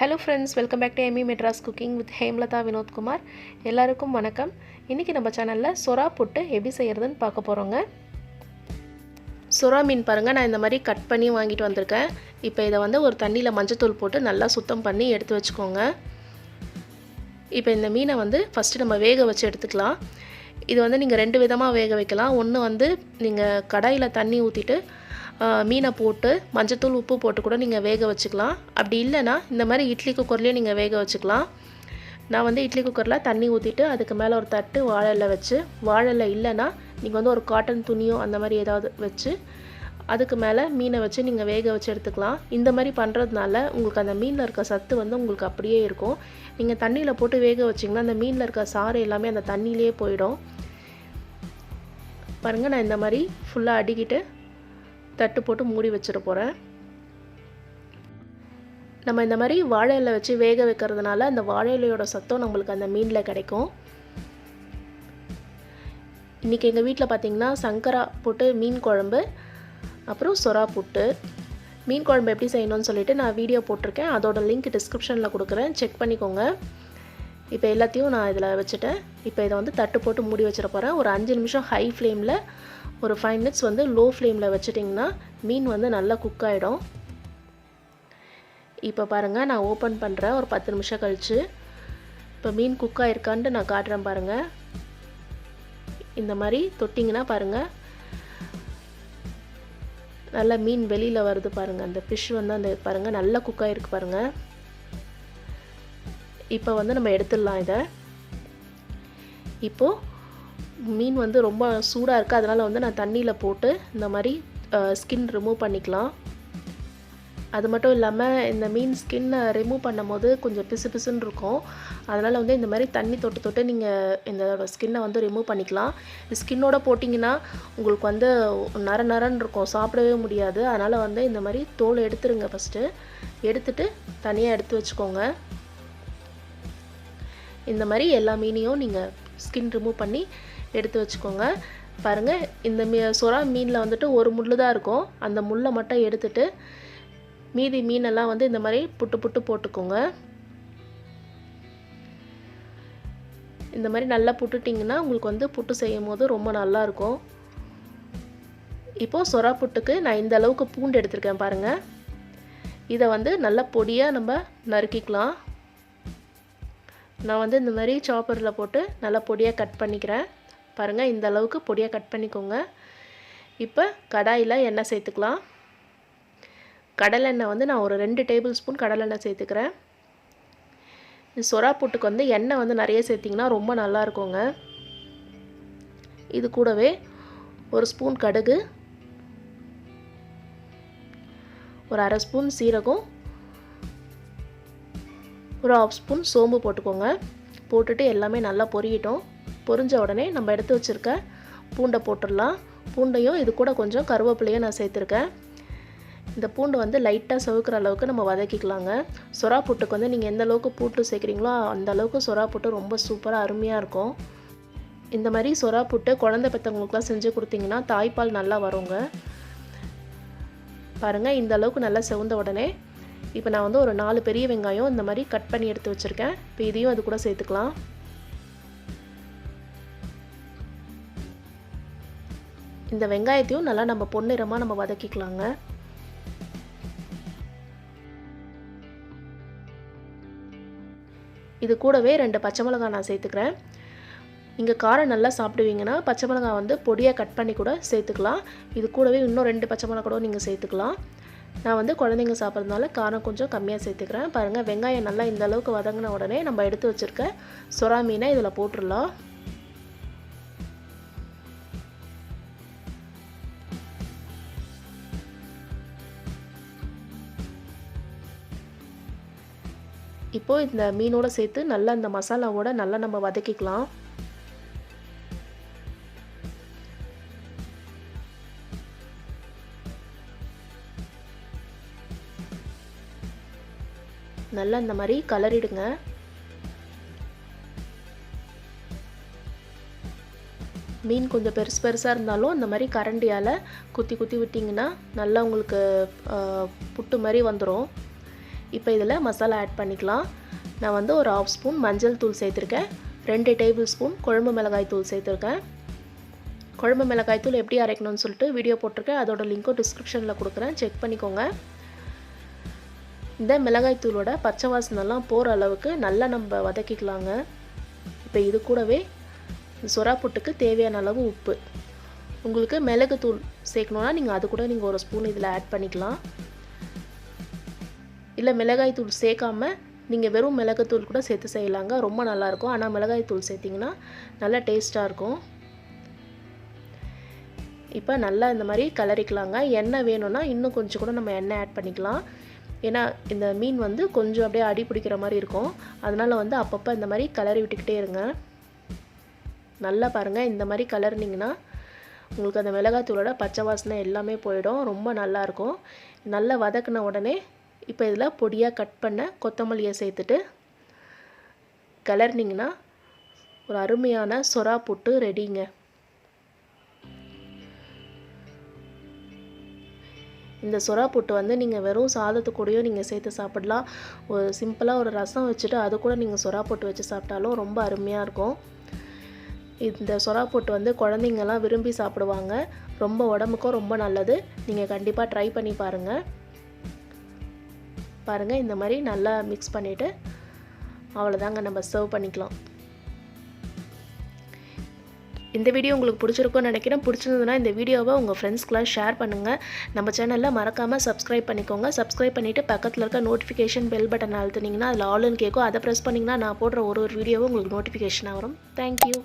Hello friends, welcome back to Amy Madras Cooking with Hemlata Vinod Kumar. எல்லாருக்கும் வணக்கம். இன்னைக்கு நம்ம சேனல்ல சொரா புட்டு எப்படி செய்யறதுன்னு பார்க்க போறோங்க. சொரா மீன் பாருங்க, நான் இந்த மாதிரி கட் பண்ணி வாங்கிட்டு வந்திருக்கேன். இப்போ இத வந்து ஒரு தண்ணில மஞ்சள் தூள் போட்டு நல்லா சுத்தம் பண்ணி எடுத்து வச்சுக்கோங்க. இப்போ இந்த மீனை வந்து ஃபர்ஸ்ட் நம்ம வேக வச்சு எடுத்துக்கலாம். இது வந்து நீங்க ரெண்டு விதமா வேக வைக்கலாம். ஒன்னு வந்து நீங்க கடாயில தண்ணி ஊத்திட்டு மீனை போட்டு மஞ்சத்தூள் உப்பு போட்டு கூட நீங்கள் வேக வச்சுக்கலாம். அப்படி இல்லைன்னா இந்த மாதிரி இட்லி குக்கர்லேயே நீங்கள் வேக வச்சுக்கலாம். நான் வந்து இட்லி குக்கரில் தண்ணி ஊற்றிட்டு அதுக்கு மேலே ஒரு தட்டு வாழை இலை வச்சு, வாழை இலை இல்லைன்னா நீங்கள் வந்து ஒரு காட்டன் துணியோ அந்த மாதிரி ஏதாவது வச்சு அதுக்கு மேலே மீனை வச்சு நீங்கள் வேக வச்சு எடுத்துக்கலாம். இந்த மாதிரி பண்ணுறதுனால உங்களுக்கு அந்த மீனில் இருக்க சத்து வந்து உங்களுக்கு அப்படியே இருக்கும். நீங்கள் தண்ணியில் போட்டு வேக வச்சிங்கன்னா அந்த மீனில் இருக்க சாறு எல்லாமே அந்த தண்ணியிலே போயிடும். பாருங்கள், நான் இந்த மாதிரி ஃபுல்லாக அடிக்கிட்டு தட்டு போட்டு மூடி வச்சிட போகிறேன். நம்ம இந்த மாதிரி வாழை இலை வச்சு வேக வைக்கிறதுனால அந்த வாழை இலையோட சத்தம் நம்மளுக்கு அந்த மீனில் கிடைக்கும். இன்றைக்கி எங்கள் வீட்டில் பார்த்திங்கன்னா சங்கரா போட்டு மீன் குழம்பு, அப்புறம் சொரா புட்டு. மீன் குழம்பு எப்படி செய்யணும்னு சொல்லிட்டு நான் வீடியோ போட்டிருக்கேன். அதோட லிங்க் டிஸ்கிரிப்ஷனில் கொடுக்குறேன், செக் பண்ணிக்கோங்க. இப்போ எல்லாத்தையும் நான் இதில் வச்சுட்டேன். இப்போ இதை வந்து தட்டு போட்டு மூடி வச்சிட போகிறேன். ஒரு 5 நிமிஷம் ஹை ஃப்ளேமில், ஒரு 5 மினிட்ஸ் வந்து லோ ஃப்ளேமில் வச்சிட்டிங்கன்னா மீன் வந்து நல்லா குக் ஆகிடும். இப்போ பாருங்கள், நான் ஓப்பன் பண்ணுறேன் ஒரு 10 நிமிஷம் கழித்து. இப்போ மீன் குக் ஆகிருக்கான்ட்டு நான் காட்டுறேன் பாருங்கள். இந்த மாதிரி தொட்டிங்கன்னா பாருங்கள், நல்லா மீன் வெளியில் வருது பாருங்கள். அந்த ஃபிஷ் வந்து அந்த பாருங்கள் நல்லா குக் ஆகிருக்கு பாருங்கள். இப்போ வந்து நம்ம எடுத்துடலாம் இதை. இப்போது மீன் வந்து ரொம்ப சூடாக இருக்குது, அதனால் வந்து நான் தண்ணியில் போட்டு இந்த மாதிரி ஸ்கின் ரிமூவ் பண்ணிக்கலாம். அது மட்டும் இல்லாமல் இந்த மீன் ஸ்கின்னை ரிமூவ் பண்ணும் போது கொஞ்சம் பிசு பிசுன்னு இருக்கும். அதனால் வந்து இந்த மாதிரி தண்ணி தொட்டு தொட்டு நீங்கள் இந்த ஸ்கின்னை வந்து ரிமூவ் பண்ணிக்கலாம். ஸ்கின்னோட போட்டிங்கன்னா உங்களுக்கு வந்து நர நரன்னு இருக்கும், சாப்பிடவே முடியாது. அதனால் வந்து இந்த மாதிரி தோல் எடுத்துருங்க. ஃபஸ்ட்டு எடுத்துட்டு தனியாக எடுத்து வச்சுக்கோங்க. இந்த மாதிரி எல்லா மீனையும் நீங்கள் ஸ்கின் ரிமூவ் பண்ணி எடுத்து வச்சுக்கோங்க. பாருங்கள், இந்த சொரா மீனில் வந்துட்டு ஒரு முள் தான் இருக்கும். அந்த முள்ளை மட்டும் எடுத்துட்டு மீதி மீனெல்லாம் வந்து இந்த மாதிரி புட்டு புட்டு போட்டுக்கோங்க. இந்த மாதிரி நல்லா புட்டுட்டிங்கன்னா உங்களுக்கு வந்து புட்டு செய்யும் போது ரொம்ப நல்லாயிருக்கும். இப்போது சொரா புட்டுக்கு நான் இந்த அளவுக்கு பூண்டு எடுத்திருக்கேன் பாருங்கள். இதை வந்து நல்லா பொடியாக நம்ம நறுக்கிக்கலாம். நான் வந்து இந்த மாதிரி சாப்பரில் போட்டு நல்லா பொடியாக கட் பண்ணிக்கிறேன். பாருங்கள், இந்த அளவுக்கு பொடியாக கட் பண்ணிக்கோங்க. இப்போ கடாயில் எண்ணெய் சேர்த்துக்கலாம். கடலெண்ணெய் வந்து நான் ஒரு 2 டேபிள் ஸ்பூன் கடலெண்ணெய் சேர்த்துக்கிறேன். சொரா புட்டுக்கு வந்து எண்ணெய் வந்து நிறைய சேர்த்திங்கன்னா ரொம்ப நல்லா இருக்குங்க. இது கூடவே ஒரு ஸ்பூன் கடுகு, ஒரு அரை ஸ்பூன் சீரகம், ஒரு 1/2 ஸ்பூன் சோம்பு போட்டுக்கோங்க. போட்டுட்டு எல்லாமே நல்லா பொரியட்டும். பொரிஞ்ச உடனே நம்ம எடுத்து வச்சுருக்க பூண்டை போட்டுடலாம். பூண்டையும் இது கூட கொஞ்சம் கருவேப்பிலையும் நான் சேர்த்துருக்கேன். இந்த பூண்டு வந்து லைட்டாக சவுக்கிற அளவுக்கு நம்ம வதக்கிக்கலாங்க. சொரா புட்டுக்கு வந்து நீங்கள் எந்த அளவுக்கு பூண்டு சேர்க்குறீங்களோ அந்த அளவுக்கு சொரா புட்டு ரொம்ப சூப்பராக அருமையாக இருக்கும். இந்த மாதிரி சொரா புட்டு குழந்தை பெற்றவங்களுக்குலாம் செஞ்சு கொடுத்தீங்கன்னா தாய்ப்பால் நல்லா வருங்க. பாருங்கள், இந்த அளவுக்கு நல்லா செவந்த உடனே இப்போ நான் வந்து ஒரு 4 பெரிய வெங்காயம் இந்த மாதிரி கட் பண்ணி எடுத்து வச்சுருக்கேன். இப்போ இதையும் அது கூட சேர்த்துக்கலாம். இந்த வெங்காயத்தையும் நல்லா நம்ம பொன்னிறமாக நம்ம வதக்கிக்கலாங்க. இது கூடவே 2 பச்சை மிளகாய் நான் சேர்த்துக்கிறேன். நீங்கள் காரம் நல்லா சாப்பிடுவீங்கன்னா பச்சை மிளகாய் வந்து பொடியாக கட் பண்ணி கூட சேர்த்துக்கலாம். இது கூடவே இன்னும் 2 பச்சை மிளகாய் கூட நீங்கள் சேர்த்துக்கலாம். நான் வந்து குழந்தைங்க சாப்பிட்றதுனால காரம் கொஞ்சம் கம்மியாக சேர்த்துக்கிறேன். பாருங்கள், வெங்காயம் நல்லா இந்த அளவுக்கு வதங்கின உடனே நம்ம எடுத்து வச்சுருக்க சொரா மீனை இதில் போட்டுடலாம். இப்போது இந்த மீனோடு சேர்த்து நல்லா இந்த மசாலாவோட நல்லா நம்ம வதக்கிக்கலாம். நல்லா இந்த மாதிரி கலரிடுங்க. மீன் கொஞ்சம் பெருசு பெருசாக இருந்தாலும் இந்த மாதிரி கரண்டியால் குத்தி குத்தி விட்டிங்கன்னா நல்லா உங்களுக்கு புட்டு மாதிரி வந்துடும். இப்போ இதில் மசாலா ஆட் பண்ணிக்கலாம். நான் வந்து ஒரு 1/2 ஸ்பூன் மஞ்சள் தூள் சேர்த்துருக்கேன். 2 டேபிள் ஸ்பூன் குழம்பு மிளகாய் தூள் சேர்த்துருக்கேன். குழம்பு மிளகாய் தூள் எப்படி அரைக்கணும்னு சொல்லிட்டு வீடியோ போட்டிருக்கேன். அதோட லிங்க்கும் டிஸ்கிரிப்ஷனில் கொடுக்குறேன், செக் பண்ணிக்கோங்க. இந்த மிளகாய் தூளோட பச்சை வாசனைலாம் போகிற அளவுக்கு நல்லா நம்ம வதக்கிக்கலாங்க. இப்போ இது கூடவே சுறா புட்டுக்கு தேவையான அளவு உப்பு. உங்களுக்கு மிளகு தூள் சேர்க்கணுன்னா நீங்கள் அது கூட நீங்கள் 1 ஸ்பூன் இதில் ஆட் பண்ணிக்கலாம். இல்லை மிளகாய் தூள் சேர்க்காம நீங்கள் வெறும் மிளகுத்தூள் கூட சேர்த்து செய்யலாங்க, ரொம்ப நல்லாயிருக்கும். ஆனால் மிளகாய் தூள் சேர்த்திங்கன்னா நல்லா டேஸ்ட்டாக இருக்கும். இப்போ நல்லா இந்த மாதிரி கலரிக்கலாங்க. எண்ணெய் வேணும்னா இன்னும் கொஞ்சம் கூட நம்ம எண்ணெய் ஆட் பண்ணிக்கலாம். ஏன்னா இந்த மீன் வந்து கொஞ்சம் அப்படியே அடி பிடிக்கிற மாதிரி இருக்கும். அதனால் வந்து அப்பப்போ இந்த மாதிரி கலரி விட்டுக்கிட்டே இருங்க. நல்லா பாருங்கள், இந்த மாதிரி கலர்னிங்கன்னா உங்களுக்கு அந்த மிளகாத்தூளோட பச்சை வாசனை எல்லாமே போயிடும், ரொம்ப நல்லாயிருக்கும். நல்லா வதக்கின உடனே இப்போ இதில் பொடியாக கட் பண்ண கொத்தமல்லியை சேர்த்துட்டு கலர்னிங்கன்னா ஒரு அருமையான சுறா புட்டு ரெடிங்க. இந்த சுறா புட்டு வந்து நீங்கள் வெறும் சாதத்து கூடயும் நீங்கள் சேர்த்து சாப்பிடலாம். ஒரு சிம்பிளாக ஒரு ரசம் வச்சுட்டு அது கூட நீங்கள் சுறா புட்டு வச்சு சாப்பிட்டாலும் ரொம்ப அருமையாக இருக்கும். இந்த சுறா புட்டு வந்து குழந்தைங்கள்லாம் விரும்பி சாப்பிடுவாங்க, ரொம்ப உடம்புக்கும் ரொம்ப நல்லது. நீங்கள் கண்டிப்பாக ட்ரை பண்ணி பாருங்கள். இந்த மாதிரி நல்லா மிக்ஸ் பண்ணிவிட்டு அவ்வளோதாங்க, நம்ம சர்வ் பண்ணிக்கலாம். இந்த வீடியோ உங்களுக்கு பிடிச்சிருக்கும்னு நினைக்கிறேன். பிடிச்சிருந்ததுன்னா இந்த வீடியோவை உங்கள் ஃப்ரெண்ட்ஸ்க்கெலாம் ஷேர் பண்ணுங்கள். நம்ம சேனலில் மறக்காமல் சப்ஸ்கிரைப் பண்ணிக்கோங்க. சப்ஸ்கிரைப் பண்ணிவிட்டு பக்கத்தில் இருக்க நோட்டிஃபிகேஷன் பெல் பட்டன் அழுத்துனீங்கன்னா அதில் ஆல்னு கேட்கும். அதை ப்ரெஸ் பண்ணிங்கன்னா நான் போடுற ஒரு வீடியோவும் உங்களுக்கு நோட்டிஃபிகேஷனாக வரும். தேங்க்யூ.